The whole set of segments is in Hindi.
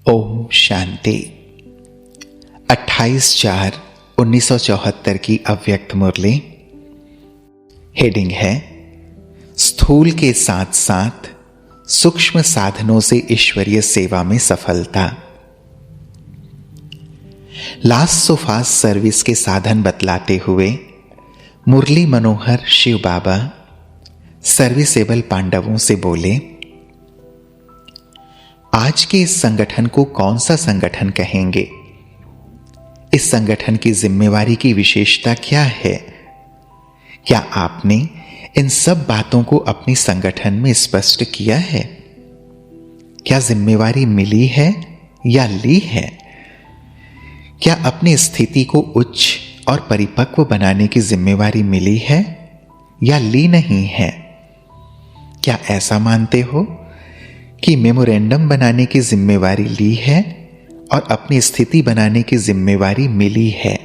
ओम शांति। 28/4/1974 की अव्यक्त मुरली। हेडिंग है स्थूल के साथ साथ सूक्ष्म साधनों से ईश्वरीय सेवा में सफलता। लास्ट सो फास्ट सर्विस के साधन बतलाते हुए मुरली मनोहर शिव बाबा सर्विसेबल पांडवों से बोले, आज के इस संगठन को कौन सा संगठन कहेंगे? इस संगठन की जिम्मेवारी की विशेषता क्या है? क्या आपने इन सब बातों को अपनी संगठन में स्पष्ट किया है? क्या जिम्मेवारी मिली है या ली है? क्या अपनी स्थिति को उच्च और परिपक्व बनाने की जिम्मेवारी मिली है या ली नहीं है? क्या ऐसा मानते हो कि मेमोरेंडम बनाने की जिम्मेवारी ली है और अपनी स्थिति बनाने की जिम्मेवारी मिली है?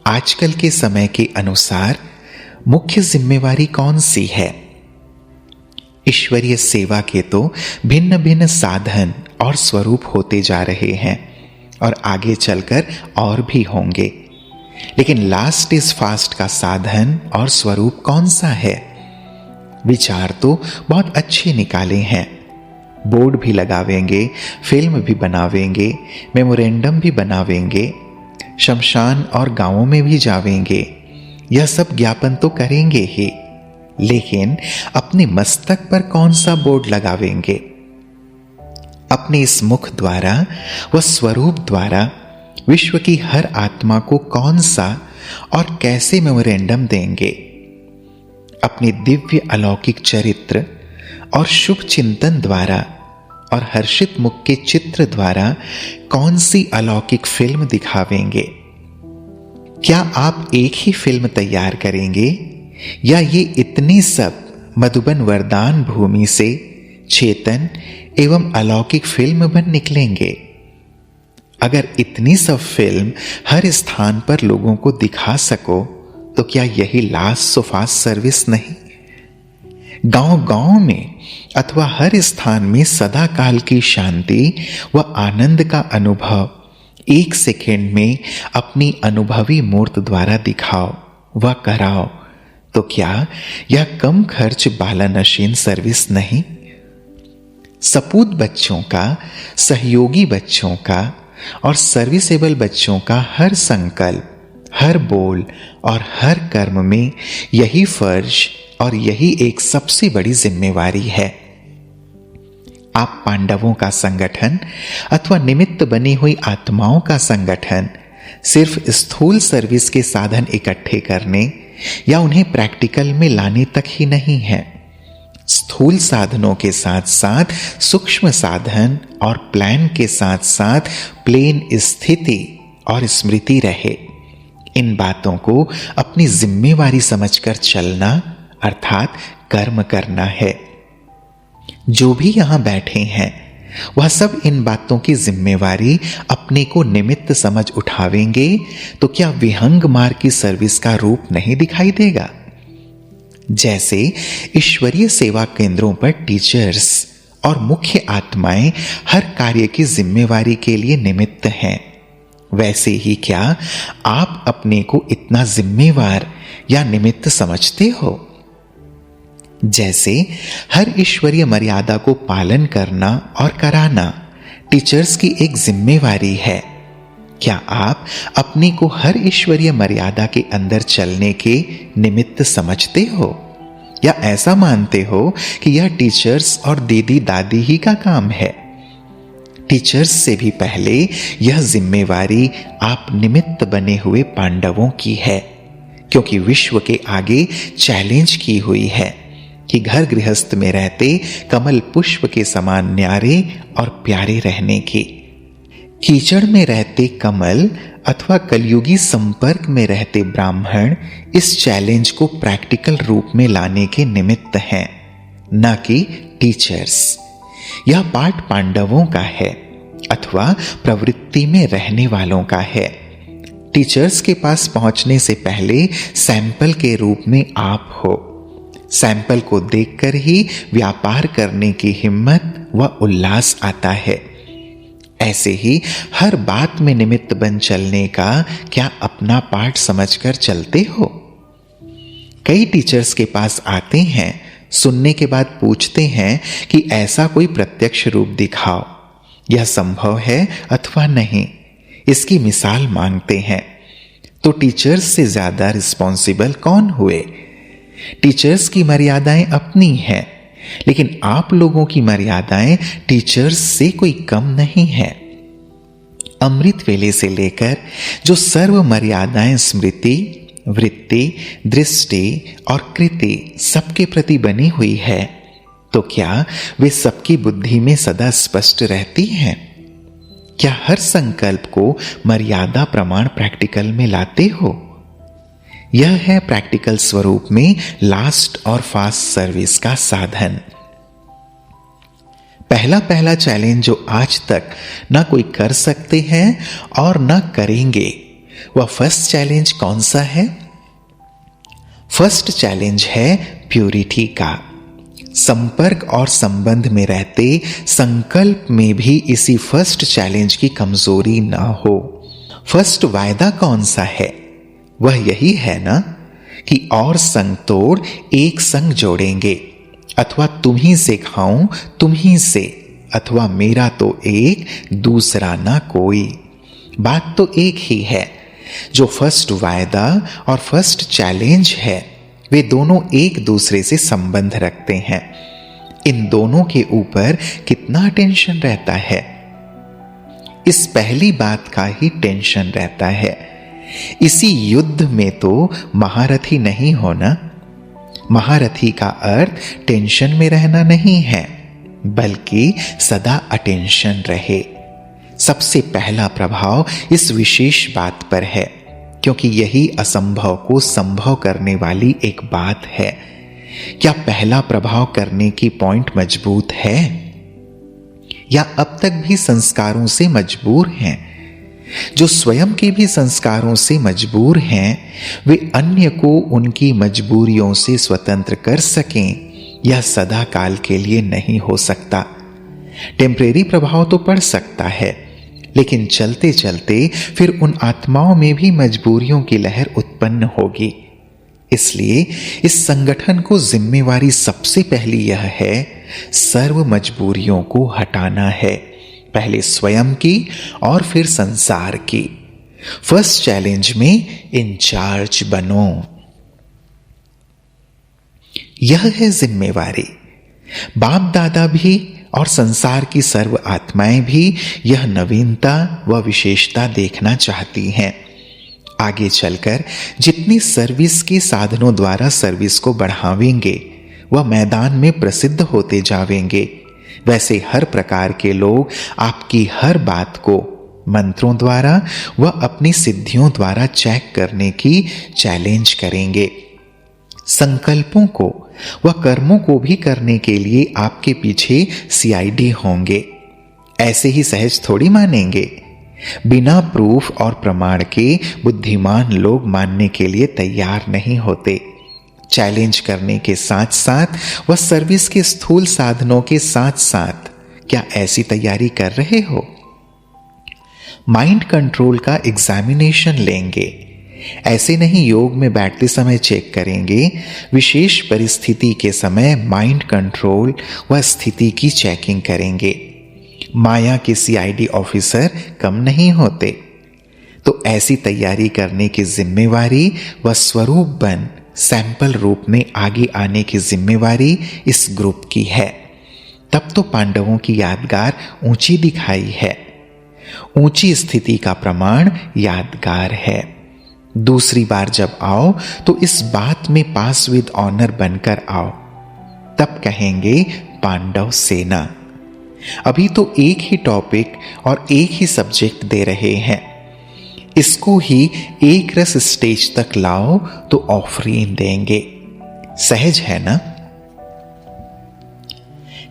आजकल के समय के अनुसार मुख्य जिम्मेवारी कौन सी है? ईश्वरीय सेवा के तो भिन्न भिन्न साधन और स्वरूप होते जा रहे हैं और आगे चलकर और भी होंगे, लेकिन लास्ट इज फास्ट का साधन और स्वरूप कौन सा है? विचार तो बहुत अच्छे निकाले हैं, बोर्ड भी लगावेंगे, फिल्म भी बनावेंगे, मेमोरेंडम भी बनावेंगे, शमशान और गांवों में भी जावेंगे, यह सब ज्ञापन तो करेंगे ही, लेकिन अपने मस्तक पर कौन सा बोर्ड लगावेंगे? अपने इस मुख द्वारा व स्वरूप द्वारा विश्व की हर आत्मा को कौन सा और कैसे मेमोरेंडम देंगे? अपने दिव्य अलौकिक चरित्र और शुभ चिंतन द्वारा और हर्षित मुख के चित्र द्वारा कौन सी अलौकिक फिल्म दिखावेंगे? क्या आप एक ही फिल्म तैयार करेंगे या ये इतनी सब मधुबन वरदान भूमि से चेतन एवं अलौकिक फिल्म बन निकलेंगे? अगर इतनी सब फिल्म हर स्थान पर लोगों को दिखा सको तो क्या यही लास्ट सो फास्ट सर्विस नहीं? गांव गांव में अथवा हर स्थान में सदा काल की शांति व आनंद का अनुभव एक सेकेंड में अपनी अनुभवी मूर्त द्वारा दिखाओ व कराओ, तो क्या यह कम खर्च बालानशीन सर्विस नहीं? सपूत बच्चों का, सहयोगी बच्चों का और सर्विसेबल बच्चों का हर संकल्प, हर बोल और हर कर्म में यही फर्ज और यही एक सबसे बड़ी जिम्मेवारी है। आप पांडवों का संगठन अथवा निमित्त बनी हुई आत्माओं का संगठन सिर्फ स्थूल सर्विस के साधन इकट्ठे करने या उन्हें प्रैक्टिकल में लाने तक ही नहीं है। स्थूल साधनों के साथ साथ सूक्ष्म साधन और प्लान के साथ साथ प्लेन स्थिति और स्मृति रहे। इन बातों को अपनी जिम्मेवारी समझकर चलना अर्थात कर्म करना है। जो भी यहां बैठे हैं वह सब इन बातों की जिम्मेवारी अपने को निमित्त समझ उठावेंगे तो क्या विहंग मार्ग की सर्विस का रूप नहीं दिखाई देगा? जैसे ईश्वरीय सेवा केंद्रों पर टीचर्स और मुख्य आत्माएं हर कार्य की जिम्मेवारी के लिए निमित्त हैं, वैसे ही क्या आप अपने को इतना जिम्मेवार या निमित्त समझते हो? जैसे हर ईश्वरीय मर्यादा को पालन करना और कराना टीचर्स की एक जिम्मेवारी है, क्या आप अपने को हर ईश्वरीय मर्यादा के अंदर चलने के निमित्त समझते हो या ऐसा मानते हो कि यह टीचर्स और दीदी दादी ही का काम है? टीचर्स से भी पहले यह जिम्मेवारी आप निमित्त बने हुए पांडवों की है, क्योंकि विश्व के आगे चैलेंज की हुई है कि घर गृहस्थ में रहते कमल पुष्प के समान न्यारे और प्यारे रहने की, कीचड़ में रहते कमल अथवा कलयुगी संपर्क में रहते ब्राह्मण इस चैलेंज को प्रैक्टिकल रूप में लाने के निमित्त हैं, न कि टीचर्स। यह पाठ पांडवों का है अथवा प्रवृत्ति में रहने वालों का है। टीचर्स के पास पहुंचने से पहले सैंपल के रूप में आप हो। सैंपल को देखकर ही व्यापार करने की हिम्मत व उल्लास आता है। ऐसे ही हर बात में निमित्त बन चलने का क्या अपना पाठ समझकर चलते हो? कई टीचर्स के पास आते हैं, सुनने के बाद पूछते हैं कि ऐसा कोई प्रत्यक्ष रूप दिखाओ, यह संभव है अथवा नहीं, इसकी मिसाल मांगते हैं। तो टीचर्स से ज्यादा रिस्पॉन्सिबल कौन हुए? टीचर्स की मर्यादाएं अपनी हैं, लेकिन आप लोगों की मर्यादाएं टीचर्स से कोई कम नहीं है। अमृत वेले से लेकर जो सर्व मर्यादाएं स्मृति, वृत्ति, दृष्टि और कृति सबके प्रति बनी हुई है, तो क्या वे सबकी बुद्धि में सदा स्पष्ट रहती हैं? क्या हर संकल्प को मर्यादा प्रमाण प्रैक्टिकल में लाते हो? यह है प्रैक्टिकल स्वरूप में लास्ट और फास्ट सर्विस का साधन। पहला चैलेंज जो आज तक ना कोई कर सकते हैं और ना करेंगे, वह फर्स्ट चैलेंज कौन सा है? फर्स्ट चैलेंज है प्यूरिटी का। संपर्क और संबंध में रहते संकल्प में भी इसी फर्स्ट चैलेंज की कमजोरी ना हो। फर्स्ट वायदा कौन सा है? वह यही है ना कि और संग तोड़ एक संग जोड़ेंगे, अथवा तुम ही से खाऊं तुम ही से, अथवा मेरा तो एक दूसरा ना कोई। बात तो एक ही है। जो फर्स्ट वायदा और फर्स्ट चैलेंज है, वे दोनों एक दूसरे से संबंध रखते हैं। इन दोनों के ऊपर कितना टेंशन रहता है? इस पहली बात का ही टेंशन रहता है। इसी युद्ध में तो महारथी नहीं होना। महारथी का अर्थ टेंशन में रहना नहीं है, बल्कि सदा अटेंशन रहे। सबसे पहला प्रभाव इस विशेष बात पर है, क्योंकि यही असंभव को संभव करने वाली एक बात है। क्या पहला प्रभाव करने की पॉइंट मजबूत है, या अब तक भी संस्कारों से मजबूर हैं? जो स्वयं के भी संस्कारों से मजबूर हैं, वे अन्य को उनकी मजबूरियों से स्वतंत्र कर सकें, यह सदा काल के लिए नहीं हो सकता। टेम्परेरी प्रभाव तो पड़ सकता है, लेकिन चलते चलते फिर उन आत्माओं में भी मजबूरियों की लहर उत्पन्न होगी। इसलिए इस संगठन को जिम्मेवारी सबसे पहली यह है, सर्व मजबूरियों को हटाना है, पहले स्वयं की और फिर संसार की। फर्स्ट चैलेंज में इंचार्ज बनो। यह है जिम्मेवारी। बाप दादा भी और संसार की सर्व आत्माएं भी यह नवीनता व विशेषता देखना चाहती हैं। आगे चलकर जितनी सर्विस के साधनों द्वारा सर्विस को बढ़ावेंगे, वह मैदान में प्रसिद्ध होते जावेंगे। वैसे हर प्रकार के लोग आपकी हर बात को मंत्रों द्वारा व अपनी सिद्धियों द्वारा चेक करने की चैलेंज करेंगे। संकल्पों को व कर्मों को भी करने के लिए आपके पीछे सीआईडी होंगे। ऐसे ही सहज थोड़ी मानेंगे। बिना प्रूफ और प्रमाण के बुद्धिमान लोग मानने के लिए तैयार नहीं होते। चैलेंज करने के साथ साथ वह सर्विस के स्थूल साधनों के साथ साथ क्या ऐसी तैयारी कर रहे हो? माइंड कंट्रोल का एग्जामिनेशन लेंगे। ऐसे नहीं योग में बैठते समय चेक करेंगे, विशेष परिस्थिति के समय माइंड कंट्रोल व स्थिति की चेकिंग करेंगे। माया के सीआईडी ऑफिसर कम नहीं होते। तो ऐसी तैयारी करने की जिम्मेवारी व स्वरूप बन सैंपल रूप में आगे आने की जिम्मेवारी इस ग्रुप की है। तब तो पांडवों की यादगार ऊंची दिखाई है। ऊंची स्थिति का प्रमाण यादगार है। दूसरी बार जब आओ तो इस बात में पास विद ऑनर बनकर आओ, तब कहेंगे पांडव सेना। अभी तो एक ही टॉपिक और एक ही सब्जेक्ट दे रहे हैं। इसको ही एक रस स्टेज तक लाओ तो ऑफरीन देंगे। सहज है ना?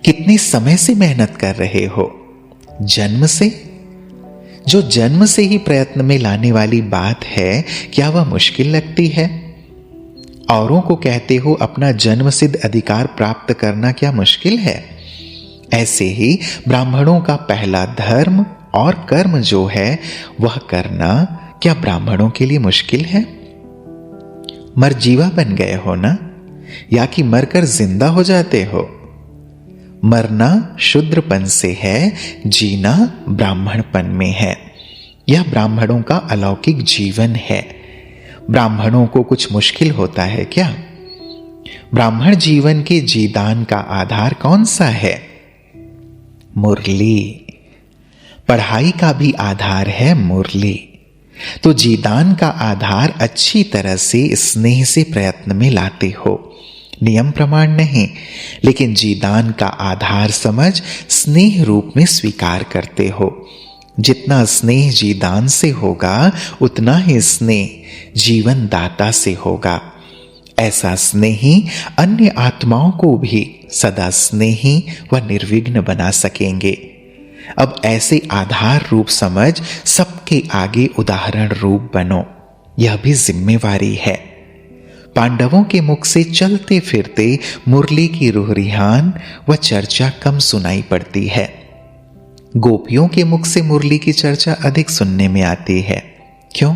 कितने समय से मेहनत कर रहे हो? जन्म से? जो जन्म से ही प्रयत्न में लाने वाली बात है, क्या वह मुश्किल लगती है? औरों को कहते हो अपना जन्म सिद्ध अधिकार प्राप्त करना क्या मुश्किल है? ऐसे ही ब्राह्मणों का पहला धर्म और कर्म जो है वह करना क्या ब्राह्मणों के लिए मुश्किल है? मरजीवा बन गए हो ना, या कि मरकर जिंदा हो जाते हो? मरना शूद्रपन से है, जीना ब्राह्मणपन में है। यह ब्राह्मणों का अलौकिक जीवन है। ब्राह्मणों को कुछ मुश्किल होता है क्या? ब्राह्मण जीवन के जीदान का आधार कौन सा है? मुरली। पढ़ाई का भी आधार है मुरली। तो जीदान का आधार अच्छी तरह से स्नेह से प्रयत्न में लाते हो, नियम प्रमाण नहीं, लेकिन जीदान का आधार समझ स्नेह रूप में स्वीकार करते हो। जितना स्नेह जीदान से होगा उतना ही स्नेह जीवन दाता से होगा। ऐसा स्नेही अन्य आत्माओं को भी सदा स्नेही व निर्विघ्न बना सकेंगे। अब ऐसे आधार रूप समझ सबके आगे उदाहरण रूप बनो, यह भी जिम्मेवारी है। पांडवों के मुख से चलते फिरते मुरली की रुहरिहान व चर्चा कम सुनाई पड़ती है। गोपियों के मुख से मुरली की चर्चा अधिक सुनने में आती है। क्यों?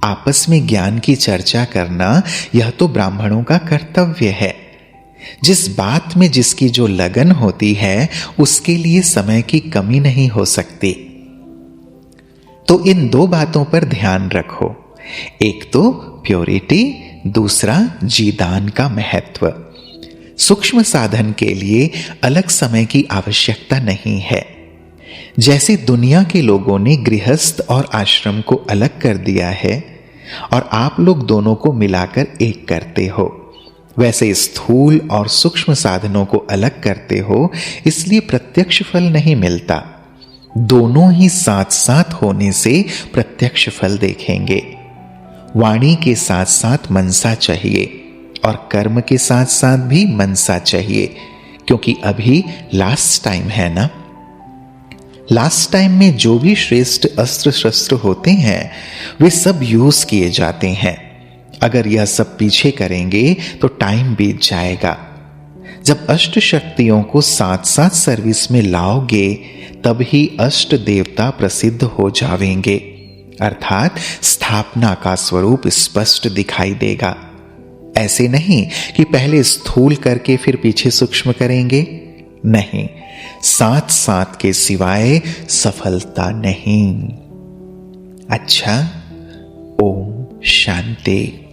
आपस में ज्ञान की चर्चा करना यह तो ब्राह्मणों का कर्तव्य है। जिस बात में जिसकी जो लगन होती है उसके लिए समय की कमी नहीं हो सकती। तो इन दो बातों पर ध्यान रखो, एक तो प्योरिटी, दूसरा जीदान का महत्व। सूक्ष्म साधन के लिए अलग समय की आवश्यकता नहीं है। जैसे दुनिया के लोगों ने गृहस्थ और आश्रम को अलग कर दिया है और आप लोग दोनों को मिलाकर एक करते हो, वैसे स्थूल और सूक्ष्म साधनों को अलग करते हो, इसलिए प्रत्यक्ष फल नहीं मिलता। दोनों ही साथ साथ होने से प्रत्यक्ष फल देखेंगे। वाणी के साथ साथ मनसा चाहिए और कर्म के साथ साथ भी मनसा चाहिए, क्योंकि अभी लास्ट टाइम है ना। लास्ट टाइम में जो भी श्रेष्ठ अस्त्र शस्त्र होते हैं वे सब यूज किए जाते हैं। अगर यह सब पीछे करेंगे तो टाइम बीत जाएगा। जब अष्ट शक्तियों को साथ साथ सर्विस में लाओगे तब ही अष्ट देवता प्रसिद्ध हो जावेंगे, अर्थात स्थापना का स्वरूप स्पष्ट दिखाई देगा। ऐसे नहीं कि पहले स्थूल करके फिर पीछे सूक्ष्म करेंगे, नहीं, साथ साथ के सिवाय सफलता नहीं। अच्छा, ओम शांति।